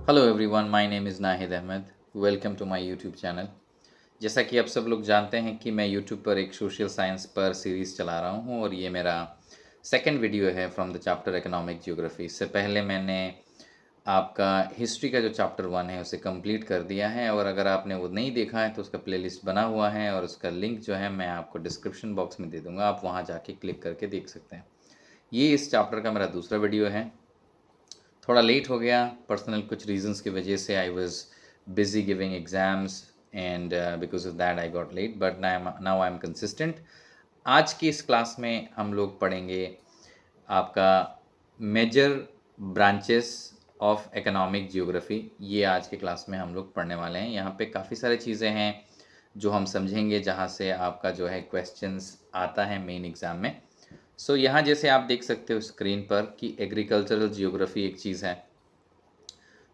Hello everyone, my name is Nahid Ahmad. Welcome to my YouTube channel. जैसा कि आप सब लोग जानते हैं कि मैं यूट्यूब पर एक सोशल साइंस पर सीरीज़ चला रहा हूं और ये मेरा सेकंड वीडियो है from the chapter economic geography. इससे पहले मैंने आपका हिस्ट्री का जो चैप्टर 1 है उसे कंप्लीट कर दिया है और अगर आपने वो नहीं देखा है तो उसका प्लेलिस्ट बना हुआ है और उसका लिंक जो है मैं आपको डिस्क्रिप्शन बॉक्स में दे दूँगा, आप वहाँ जाके क्लिक करके देख सकते हैं। ये इस चैप्टर का मेरा दूसरा वीडियो है। थोड़ा लेट हो गया, पर्सनल कुछ रीजंस की वजह से। I was busy giving exams and because of that I got late, but now I am consistent. आज की इस क्लास में हम लोग पढ़ेंगे आपका major branches of economic geography. ये आज की क्लास में हम लोग पढ़ने वाले हैं। यहाँ पे काफ़ी सारी चीज़ें हैं जो हम समझेंगे, जहाँ से आपका जो है क्वेश्चंस आता है मेन एग्ज़ाम में। सो यहाँ जैसे आप देख सकते हो स्क्रीन पर कि एग्रीकल्चरल जियोग्राफी एक चीज़ है,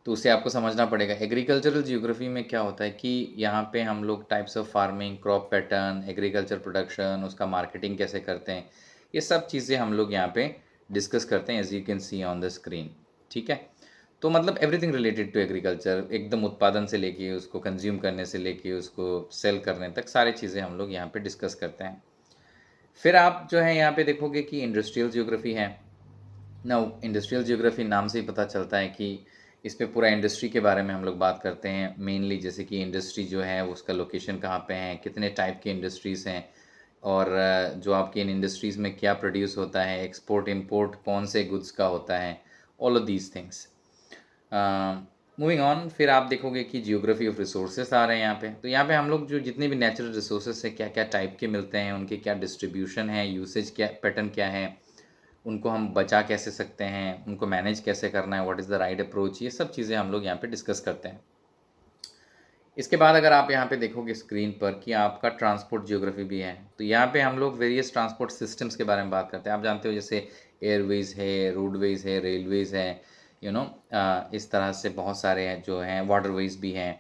तो उसे आपको समझना पड़ेगा। एग्रीकल्चरल जियोग्राफी में क्या होता है कि यहाँ पे हम लोग types of farming, crop pattern, agriculture production, उसका मार्केटिंग कैसे करते हैं, ये सब चीज़ें हम लोग यहाँ पे डिस्कस करते हैं, as you can see on the screen. ठीक है, तो मतलब एवरीथिंग रिलेटेड टू एग्रीकल्चर, एकदम उत्पादन से लेके उसको कंज्यूम करने से लेके उसको सेल करने तक सारी चीज़ें हम लोग यहाँ पे डिस्कस करते हैं। फिर आप जो है यहाँ पे देखोगे कि इंडस्ट्रियल जियोग्राफी है। नाउ इंडस्ट्रियल जियोग्राफी नाम से ही पता चलता है कि इस पे पूरा इंडस्ट्री के बारे में हम लोग बात करते हैं मेनली, जैसे कि इंडस्ट्री जो है उसका लोकेशन कहाँ पे है, कितने टाइप के इंडस्ट्रीज़ हैं और जो आपकी इन इंडस्ट्रीज़ में क्या प्रोड्यूस होता है, एक्सपोर्ट इंपोर्ट कौन से गुड्स का होता है, all of these things. Moving on, फिर आप देखोगे कि जियोग्राफी ऑफ रिसोर्सेज आ रहे हैं यहाँ पे। तो यहाँ पे हम लोग जो जितने भी नेचुरल रिसोर्सेज है क्या क्या टाइप के मिलते हैं, उनके क्या डिस्ट्रीब्यूशन है, यूसेज क्या पैटर्न क्या है, उनको हम बचा कैसे सकते हैं, उनको मैनेज कैसे करना है, what is the right approach, ये सब चीज़ें हम लोग यहाँ पे डिस्कस करते हैं। इसके बाद अगर आप यहाँ पे देखोगे स्क्रीन पर कि आपका ट्रांसपोर्ट जियोग्राफी भी है, तो यहाँ पे हम लोग वेरियस ट्रांसपोर्ट सिस्टम्स के बारे में बात करते हैं। आप जानते हो जैसे एयरवेज है, रोडवेज है, रेलवेज है, इस तरह से बहुत सारे हैं जो हैं, वाटरवेज भी हैं,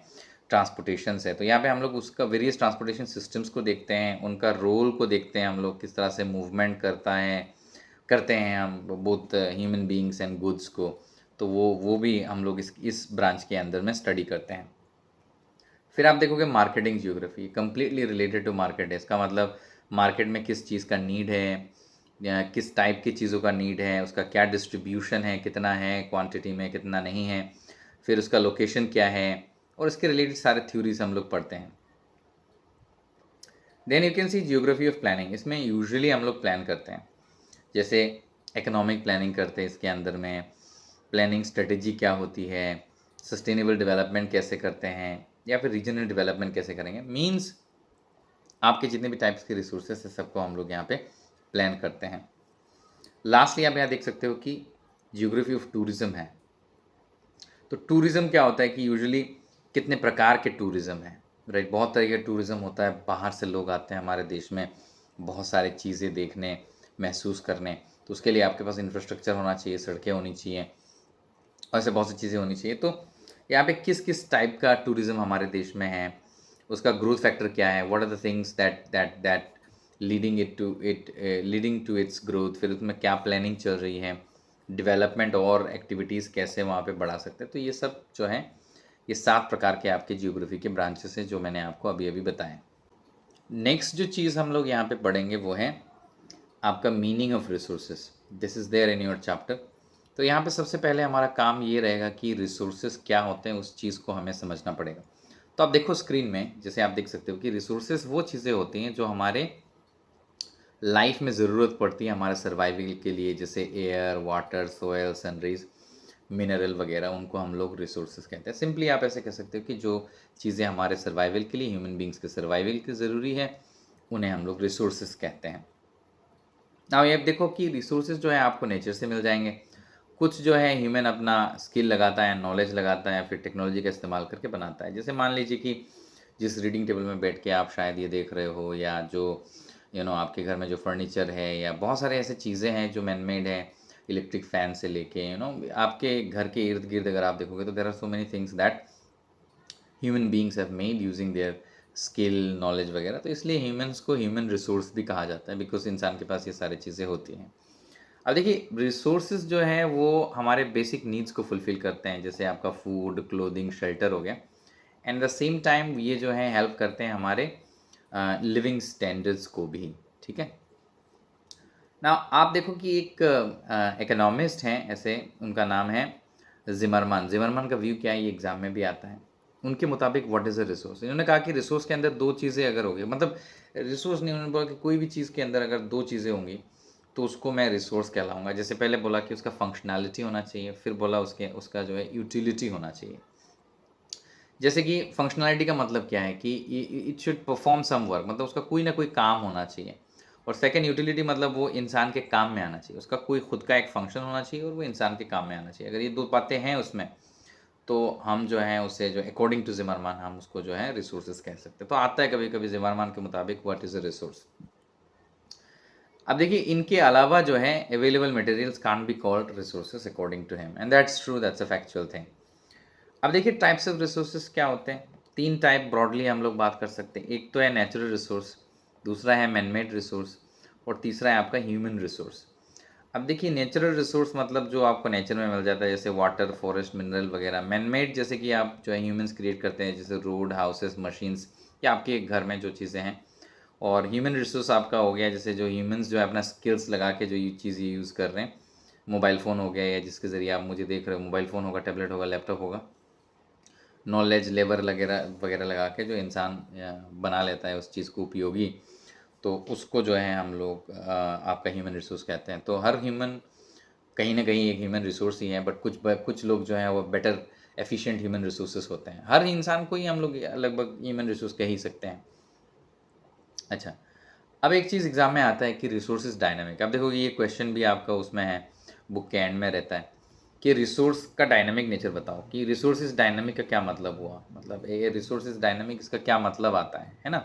ट्रांसपोर्टेशंस है। तो यहाँ पे हम लोग उसका वेरियस ट्रांसपोर्टेशन सिस्टम्स को देखते हैं, उनका रोल को देखते हैं, हम लोग किस तरह से मूवमेंट करते हैं हम both human beings and goods को। तो वो भी हम लोग इस ब्रांच के अंदर में स्टडी करते हैं। फिर आप देखोगे marketing geography, completely related to market है। इसका मतलब मार्केट में किस चीज़ का नीड है या किस टाइप की चीज़ों का नीड है, उसका क्या डिस्ट्रीब्यूशन है, कितना है क्वांटिटी में, कितना नहीं है, फिर उसका लोकेशन क्या है, और इसके रिलेटेड सारे थ्योरीज हम लोग पढ़ते हैं। Then you can see geography of planning. इसमें यूजुअली हम लोग प्लान करते हैं, जैसे इकोनॉमिक प्लानिंग करते हैं, इसके अंदर में प्लानिंग स्ट्रेटेजी क्या होती है, सस्टेनेबल डेवलपमेंट कैसे करते हैं, या फिर रीजनल डेवलपमेंट कैसे करेंगे। मींस आपके जितने भी टाइप्स के रिसोर्सेस है सबको हम लोग यहाँ पे प्लान करते हैं। लास्टली आप यहाँ देख सकते हो कि जियोग्राफी ऑफ टूरिज्म है। तो टूरिज्म क्या होता है कि यूजुअली कितने प्रकार के टूरिज्म है, राइट। बहुत तरह का टूरिज्म होता है, बाहर से लोग आते हैं हमारे देश में बहुत सारी चीज़ें देखने, महसूस करने। तो उसके लिए आपके पास इंफ्रास्ट्रक्चर होना चाहिए, सड़कें होनी चाहिए, ऐसे बहुत सी चीज़ें होनी चाहिए। तो यहाँ पे किस किस टाइप का टूरिज्म हमारे देश में है, उसका ग्रोथ फैक्टर क्या है, what are the things that that that leading to its growth, फिर उसमें क्या प्लानिंग चल रही है, डेवलपमेंट और एक्टिविटीज़ कैसे वहाँ पे बढ़ा सकते हैं। तो ये सब जो है, ये 7 प्रकार के आपके जियोग्राफी के ब्रांचेस हैं जो मैंने आपको अभी अभी बताए। नेक्स्ट जो चीज़ हम लोग यहाँ पे पढ़ेंगे वो है आपका meaning of resources. This is there in your chapter. तो यहाँ पे सबसे पहले हमारा काम ये रहेगा कि रिसोर्सेज क्या होते हैं, उस चीज़ को हमें समझना पड़ेगा। तो आप देखो स्क्रीन में, जैसे आप देख सकते हो कि रिसोर्सेज वो चीज़ें होती हैं जो हमारे लाइफ में ज़रूरत पड़ती है हमारे सर्वाइवल के लिए, जैसे air, water, soil, sunrise, mineral वगैरह, उनको हम लोग रिसोर्सेज कहते हैं। सिंपली आप ऐसे कह सकते हो कि जो चीज़ें हमारे सर्वाइवल के लिए, ह्यूमन बींग्स के सर्वाइवल के ज़रूरी है, उन्हें हम लोग रिसोर्सेज कहते हैं। अब ये देखो कि रिसोर्सेज जो है आपको नेचर से मिल जाएंगे, कुछ जो है ह्यूमन अपना स्किल लगाता है, नॉलेज लगाता है, फिर टेक्नोलॉजी का इस्तेमाल करके बनाता है। जैसे मान लीजिए कि जिस रीडिंग टेबल में बैठ के आप शायद ये देख रहे हो, या जो आपके घर में जो फर्नीचर है, या बहुत सारे ऐसे चीज़ें हैं जो मैन मेड है, इलेक्ट्रिक फ़ैन से लेके आपके घर के इर्द गिर्द अगर आप देखोगे तो there are so many things that human beings have made using their skill, knowledge वगैरह। तो इसलिए ह्यूमंस को ह्यूमन रिसोर्स भी कहा जाता है, बिकॉज इंसान के पास ये सारी चीज़ें होती हैं। अब देखिए रिसोर्सेज जो हैं वो हमारे बेसिक नीड्स को फुलफ़िल करते हैं, जैसे आपका फूड, क्लोथिंग, शेल्टर हो गया। एंड द सेम टाइम ये जो है हेल्प करते हैं हमारे लिविंग स्टैंडर्ड्स को भी, ठीक है। ना आप देखो कि एक इकोनॉमिस्ट हैं ऐसे, उनका नाम है जिमरमान। जिमरमान का व्यू क्या है, ये एग्जाम में भी आता है। उनके मुताबिक व्हाट इज़ अ रिसोर्स, इन्होंने कहा कि रिसोर्स के अंदर दो चीज़ें अगर होगी, मतलब रिसोर्स नहीं, उन्होंने बोला कि कोई भी चीज़ के अंदर अगर दो चीज़ें होंगी तो उसको मैं रिसोर्स कहलाऊंगा। जैसे पहले बोला कि उसका फंक्शनैलिटी होना चाहिए, फिर बोला उसका जो है यूटिलिटी होना चाहिए। जैसे कि फंक्शनैलिटी का मतलब क्या है कि it should perform some work, मतलब उसका कोई ना कोई काम होना चाहिए। और सेकंड यूटिलिटी मतलब वो इंसान के काम में आना चाहिए, उसका कोई खुद का एक फंक्शन होना चाहिए और वो इंसान के काम में आना चाहिए। अगर ये दो बातें हैं उसमें, तो हम जो है उसे जो अकॉर्डिंग टू जिमरमान हम उसको जो है रिसोर्सेज कह सकते हैं। तो आता है कभी कभी जिमरमान के मुताबिक व्हाट इज़ अ रिसोर्स। अब देखिए इनके अलावा जो है available materials can't be called resources according to him, and that's true, that's a factual thing. अब देखिए टाइप्स ऑफ रिसोर्सेज क्या होते हैं। तीन टाइप ब्रॉडली हम लोग बात कर सकते हैं। एक तो है नेचुरल रिसोर्स, दूसरा है मैनमेड रिसोर्स, और तीसरा है आपका ह्यूमन रिसोर्स। अब देखिए नेचुरल रिसोर्स मतलब जो आपको नेचर में मिल जाता है, जैसे वाटर, फॉरेस्ट, मिनरल वगैरह। मैनमेड जैसे कि आप जो है ह्यूमंस क्रिएट करते हैं, जैसे रोड, हाउसेस, मशीन्स, या आपके घर में जो चीज़ें हैं। और ह्यूमन रिसोर्स आपका हो गया जैसे जो ह्यूमंस जो है अपना स्किल्स लगा के जो ये चीज़ यूज़ कर रहे हैं। मोबाइल फ़ोन हो गया, या जिसके ज़रिए आप मुझे देख रहे हो, मोबाइल फ़ोन होगा, टैबलेट होगा, लैपटॉप होगा। नॉलेज, लेबर वगैरह वगैरह लगा के जो इंसान बना लेता है उस चीज़ को उपयोगी, तो उसको जो है हम लोग आपका ह्यूमन रिसोर्स कहते हैं। तो हर ह्यूमन कहीं ना कहीं एक ह्यूमन रिसोर्स ही है, बट कुछ लोग जो हैं वो बेटर एफिशिएंट ह्यूमन रिसोर्सेज होते हैं। हर इंसान को ही हम लोग लगभग ह्यूमन रिसोर्स कह ही सकते हैं। अच्छा, अब एक चीज़ एग्जाम में आता है कि रिसोर्सेज डायनामिक। अब देखो ये क्वेश्चन भी आपका उसमें है, बुक के एंड में रहता है कि रिसोर्स का डायनामिक नेचर बताओ, कि रिसोर्सेज डायनामिक का क्या मतलब हुआ, मतलब ये रिसोर्सेज डायनामिक इसका क्या मतलब आता है ना।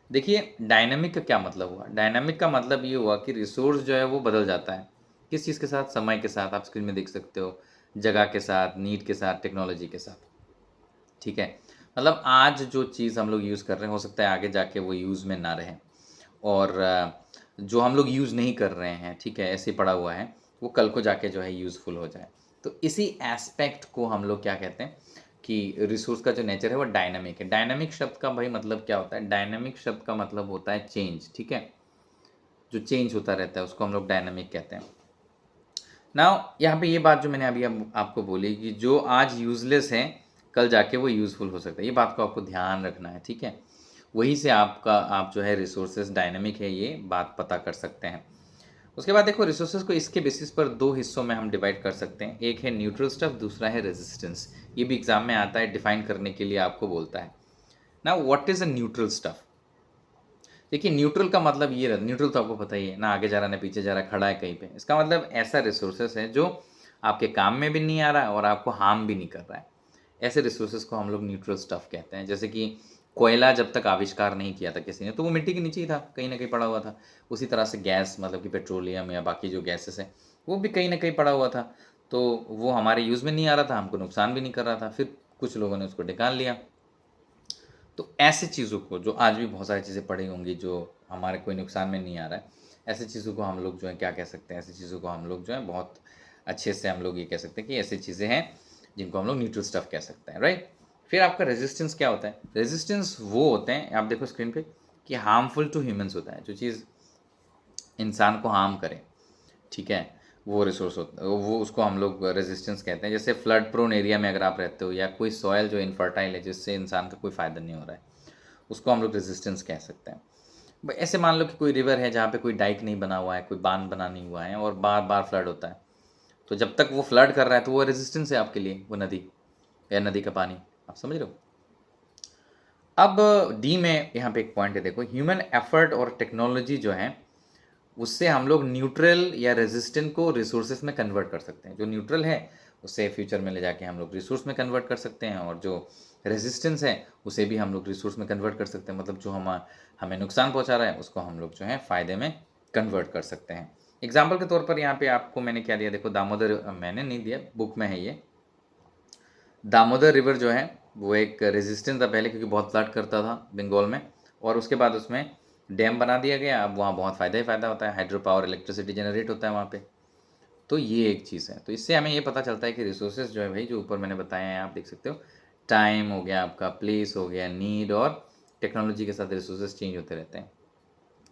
देखिए डायनामिक का क्या मतलब हुआ, डायनामिक का मतलब ये हुआ कि रिसोर्स जो है वो बदल जाता है। किस चीज़ के साथ, समय के साथ, आप स्क्रीन में देख सकते हो, जगह के साथ, नीड के साथ, टेक्नोलॉजी के साथ, ठीक है। मतलब आज जो चीज़ हम लोग यूज़ कर रहे हैं हो सकता है आगे जाके वो यूज़ में ना रहे, और जो हम लोग यूज़ नहीं कर रहे हैं, ठीक है, ऐसे पड़ा हुआ है, वो कल को जाके जो है यूज़फुल हो जाए। तो इसी एस्पेक्ट को हम लोग क्या कहते हैं कि रिसोर्स का जो नेचर है वो डायनामिक है। डायनामिक शब्द का भाई मतलब क्या होता है, डायनामिक शब्द का मतलब होता है चेंज, ठीक है। जो चेंज होता रहता है उसको हम लोग डायनामिक कहते हैं। नाउ यहाँ पे ये बात जो मैंने अभी आपको बोली कि जो आज यूज़लेस है कल जाके वो यूज़फुल हो सकता है, ये बात को आपको ध्यान रखना है, ठीक है। वहीं से आप जो है रिसोर्सेज डायनामिक है ये बात पता कर सकते हैं। उसके बाद देखो रिसोर्सेज को इसके बेसिस पर दो हिस्सों में हम डिवाइड कर सकते हैं, एक है न्यूट्रल स्टफ, दूसरा है रेजिस्टेंस। ये भी एग्जाम में आता है, डिफाइन करने के लिए आपको बोलता है ना what is a neutral stuff. देखिए न्यूट्रल का मतलब ये रहा, न्यूट्रल तो आपको पता ही है ना, आगे जा रहा ना पीछे जा रहा, खड़ा है कहीं पे। इसका मतलब ऐसा रिसोर्सेस है जो आपके काम में भी नहीं आ रहा है और आपको हार्म भी नहीं कर रहा है। ऐसे रिसोर्सेज को हम लोग न्यूट्रल स्टफ कहते हैं। जैसे कि कोयला जब तक आविष्कार नहीं किया था किसी ने, तो वो मिट्टी के नीचे ही था, कहीं ना कहीं पड़ा हुआ था। उसी तरह से गैस, मतलब कि पेट्रोलियम या बाकी जो गैसेस हैं, वो भी कहीं ना कहीं पड़ा हुआ था। तो वो हमारे यूज़ में नहीं आ रहा था, हमको नुकसान भी नहीं कर रहा था, फिर कुछ लोगों ने उसको निकाल लिया। तो ऐसी चीज़ों को, जो आज भी बहुत सारी चीज़ें पड़ी होंगी जो हमारे कोई नुकसान में नहीं आ रहा है, ऐसी चीज़ों को हम लोग जो है क्या कह सकते हैं, ऐसी चीज़ों को हम लोग जो है बहुत अच्छे से हम लोग ये कह सकते हैं कि ऐसी चीज़ें हैं जिनको हम लोग न्यूट्रल स्टफ कह सकते हैं, राइट। फिर आपका रेजिस्टेंस क्या होता है, रेजिस्टेंस वो होते हैं, आप देखो स्क्रीन पे, कि हार्मफुल टू ह्यूमंस होता है, जो चीज़ इंसान को हार्म करे, ठीक है, वो रिसोर्स होता है, वो उसको हम लोग रेजिस्टेंस कहते हैं। जैसे फ्लड प्रोन एरिया में अगर आप रहते हो, या कोई सॉयल जो इनफर्टाइल है जिससे इंसान का कोई फ़ायदा नहीं हो रहा है, उसको हम लोग रेजिस्टेंस कह सकते हैं। ऐसे मान लो कि कोई रिवर है जहाँ पे कोई डाइक नहीं बना हुआ है, कोई बांध बना नहीं हुआ है, और बार बार फ्लड होता है, तो जब तक वो फ्लड कर रहा है तो वो रेजिस्टेंस है आपके लिए, वो नदी या नदी का पानी, आप समझ रहे हो। अब डी में यहाँ पे एक पॉइंट है, देखो ह्यूमन एफर्ट और टेक्नोलॉजी जो है उससे हम लोग न्यूट्रल या रेजिस्टेंट को रिसोर्सेज में कन्वर्ट कर सकते हैं। जो न्यूट्रल है उसे फ्यूचर में ले जाके हम लोग रिसोर्स में कन्वर्ट कर सकते हैं, और जो रेजिस्टेंस है उसे भी हम लोग रिसोर्स में कन्वर्ट कर सकते हैं। मतलब जो हमें नुकसान पहुंचा रहा है उसको हम लोग जो है फ़ायदे में कन्वर्ट कर सकते हैं। एग्जाम्पल के तौर पर यहाँ पे आपको मैंने क्या दिया, देखो दामोदर, मैंने नहीं दिया, बुक में है ये। दामोदर रिवर जो है वो एक रेजिस्टेंट था पहले, क्योंकि बहुत फ्लड करता था बंगाल में, और उसके बाद उसमें डैम बना दिया गया। अब वहाँ बहुत फ़ायदा ही फ़ायदा होता है, हाइड्रो पावर इलेक्ट्रिसिटी जनरेट होता है वहाँ पे। तो ये एक चीज़ है। तो इससे हमें ये पता चलता है कि रिसोर्सेज जो है भाई, जो ऊपर मैंने बताए हैं आप देख सकते हो, टाइम हो गया आपका, प्लेस हो गया, नीड, और टेक्नोलॉजी के साथ रिसोर्सेज चेंज होते रहते हैं।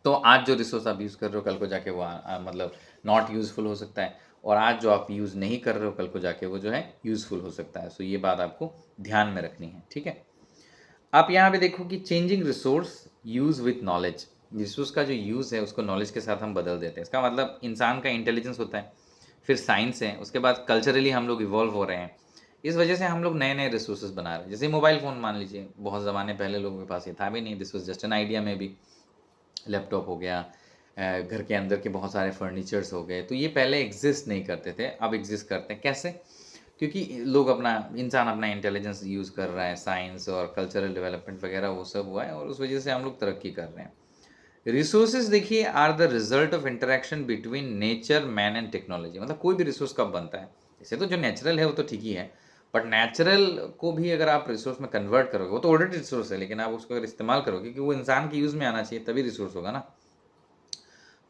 तो आज जो रिसोर्स आप यूज़ कर रहे हो कल को जाके वो मतलब नॉट यूज़फुल हो सकता है, और आज जो आप यूज़ नहीं कर रहे हो कल को जाके वो जो है यूज़फुल हो सकता है। सो ये बात आपको ध्यान में रखनी है, ठीक है। आप यहाँ पे देखो कि changing resource use with knowledge, resource का जो यूज़ है उसको नॉलेज के साथ हम बदल देते हैं। इसका मतलब इंसान का इंटेलिजेंस होता है, फिर साइंस है, उसके बाद कल्चरली हम लोग इवॉल्व हो रहे हैं। इस वजह से हम लोग नए नए रिसोर्सेज बना रहे हैं। जैसे मोबाइल फ़ोन मान लीजिए, बहुत ज़माने पहले लोगों के पास ये था भी नहीं, this was just an idea में भी। लैपटॉप हो गया, घर के अंदर के बहुत सारे फर्नीचर्स हो गए, तो ये पहले एग्जिस्ट नहीं करते थे, अब एग्जिस्ट करते हैं। कैसे? क्योंकि लोग इंसान अपना इंटेलिजेंस यूज़ कर रहा है, साइंस और कल्चरल डेवलपमेंट वगैरह वो सब हुआ है, और उस वजह से हम लोग तरक्की कर रहे हैं। रिसोर्सेज देखिए are the result of interaction between nature, man and technology. मतलब कोई भी रिसोर्स कब बनता है, जैसे तो जो नेचुरल है वो तो ठीक ही है, बट नेचुरल को भी अगर आप रिसोर्स में कन्वर्ट करोगे, वो तो ऑलरेडी रिसोर्स है, लेकिन आप उसको अगर इस्तेमाल करोगे, क्योंकि वो इंसान के यूज़ में आना चाहिए तभी रिसोर्स होगा ना।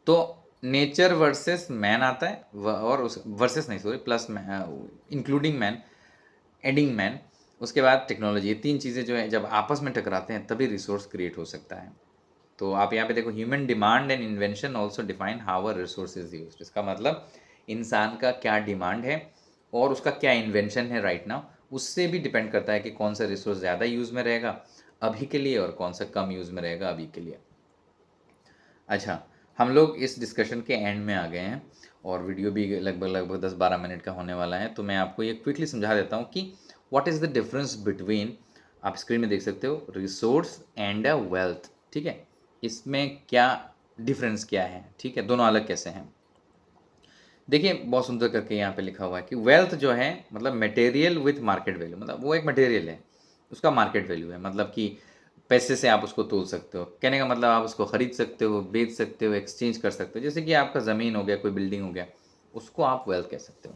तो नेचर वर्सेस मैन आता है, और उस वर्सेस नहीं, sorry, plus including man, adding man, उसके बाद टेक्नोलॉजी। ये तीन चीज़ें जो है जब आपस में टकराते हैं तभी रिसोर्स क्रिएट हो सकता है। तो आप यहाँ पे देखो, human demand and invention also define how a resource is used. इसका मतलब इंसान का क्या डिमांड है और उसका क्या इन्वेंशन है राइट नाउ, उससे भी डिपेंड करता है कि कौन सा रिसोर्स ज़्यादा यूज़ में रहेगा अभी के लिए और कौन सा कम यूज़ में रहेगा अभी के लिए। अच्छा, हम लोग इस डिस्कशन के एंड में आ गए हैं और वीडियो भी लगभग 10-12 मिनट का होने वाला है। तो मैं आपको ये क्विकली समझा देता हूँ कि what is the difference between, आप स्क्रीन में देख सकते हो, रिसोर्स एंड अ वेल्थ, ठीक है। इसमें क्या डिफरेंस क्या है, ठीक है, दोनों अलग कैसे हैं। देखिए बहुत सुंदर करके यहाँ पे लिखा हुआ है कि वेल्थ जो है मतलब मटेरियल विथ मार्केट वैल्यू, मतलब वो एक मटेरियल है, उसका मार्केट वैल्यू है, मतलब कि पैसे से आप उसको तोल सकते हो। कहने का मतलब आप उसको खरीद सकते हो, बेच सकते हो, एक्सचेंज कर सकते हो। जैसे कि आपका ज़मीन हो गया, कोई बिल्डिंग हो गया, उसको आप वेल्थ कह सकते हो।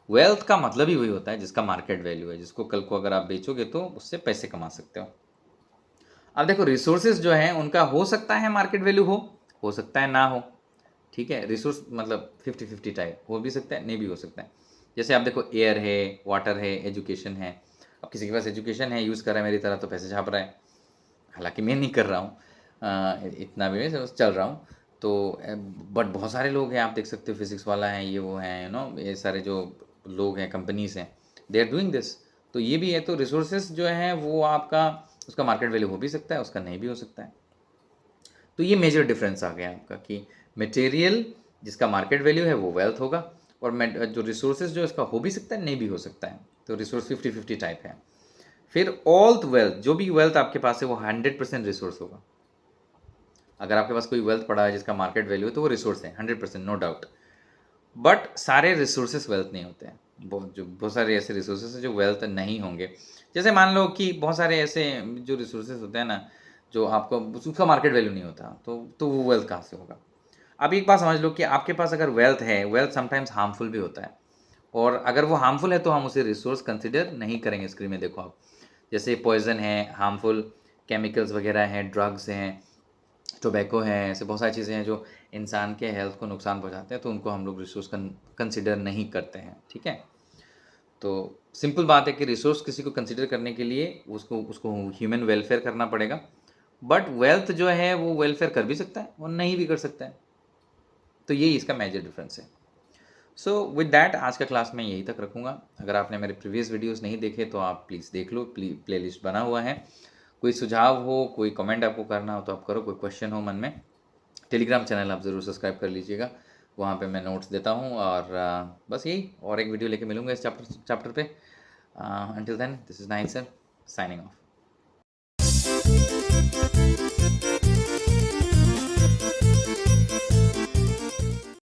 वेल्थ का मतलब ही वही होता है जिसका मार्केट वैल्यू है, जिसको कल को अगर आप बेचोगे तो उससे पैसे कमा सकते हो। अब देखो रिसोर्सेज जो हैं उनका हो सकता है मार्केट वैल्यू हो सकता है ना हो, ठीक है। रिसोर्स मतलब 50-50 टाइप, हो भी सकता है नहीं भी हो सकता है। जैसे आप देखो, एयर है, वाटर है, एजुकेशन है। अब किसी के पास एजुकेशन है, यूज़ कर रहा है मेरी तरह, तो पैसे छाप रहा है, हालांकि मैं नहीं कर रहा हूँ, इतना भी मैं चल रहा हूँ। तो बट बहुत सारे लोग हैं, आप देख सकते हो, फिजिक्स वाला है, ये वो हैं, ये सारे जो लोग हैं, कंपनीज हैं, दे आर डूइंग दिस। तो ये भी है। तो रिसोर्सेज जो हैं वो आपका, उसका मार्केट वैल्यू हो भी सकता है, उसका नहीं भी हो सकता है। तो ये मेजर डिफरेंस आ गया आपका कि मटेरियल जिसका मार्केट वैल्यू है वो वेल्थ होगा, और जो रिसोर्सेज जो इसका हो भी सकता है नहीं भी हो सकता है। तो रिसोर्स 50-50 टाइप है। फिर ऑल वेल्थ, जो भी वेल्थ आपके पास है वो 100% रिसोर्स होगा। अगर आपके पास कोई वेल्थ पड़ा है जिसका मार्केट वैल्यू है तो वो रिसोर्स है 100%, नो डाउट। बट सारे रिसोर्सेज वेल्थ नहीं होते हैं। बहुत सारे ऐसे रिसोर्सेज हैं जो वेल्थ नहीं होंगे। जैसे मान लो कि बहुत सारे ऐसे जो रिसोर्सेज होते हैं ना, जो आपको उसका मार्केट वैल्यू नहीं होता, तो वो वेल्थ कहाँ से होगा। अब एक बात समझ लो कि आपके पास अगर वेल्थ है, वेल्थ समटाइम्स हार्मफुल भी होता है, और अगर वो हार्मफुल है तो हम उसे रिसोर्स कंसिडर नहीं करेंगे। स्क्रीन में देखो आप, जैसे पॉइजन है, हार्मफुल केमिकल्स वगैरह हैं, ड्रग्स हैं, टोबैको है, ऐसे बहुत सारी चीज़ें हैं जो इंसान के हेल्थ को नुकसान पहुंचाते हैं, तो उनको हम लोग रिसोर्स कंसिडर नहीं करते हैं, ठीक है। तो सिंपल बात है कि रिसोर्स किसी को कंसिडर करने के लिए उसको उसको ह्यूमन वेलफेयर करना पड़ेगा। बट वेल्थ जो है वो वेलफेयर कर भी सकता है और नहीं भी कर सकता है। तो यही इसका मेजर डिफरेंस है। सो विद दैट आज का क्लास मैं यही तक रखूँगा। अगर आपने मेरे प्रीवियस वीडियोस नहीं देखे तो आप प्लीज़ देख लो, प्लेलिस्ट बना हुआ है। कोई सुझाव हो, कोई कमेंट आपको करना हो तो आप करो, कोई क्वेश्चन हो मन में, टेलीग्राम चैनल आप ज़रूर सब्सक्राइब कर लीजिएगा, वहाँ पे मैं नोट्स देता हूँ। और बस यही, और एक वीडियो लेके मिलूँगा इस चैप्टर पे। Until then, this is night sir, signing of.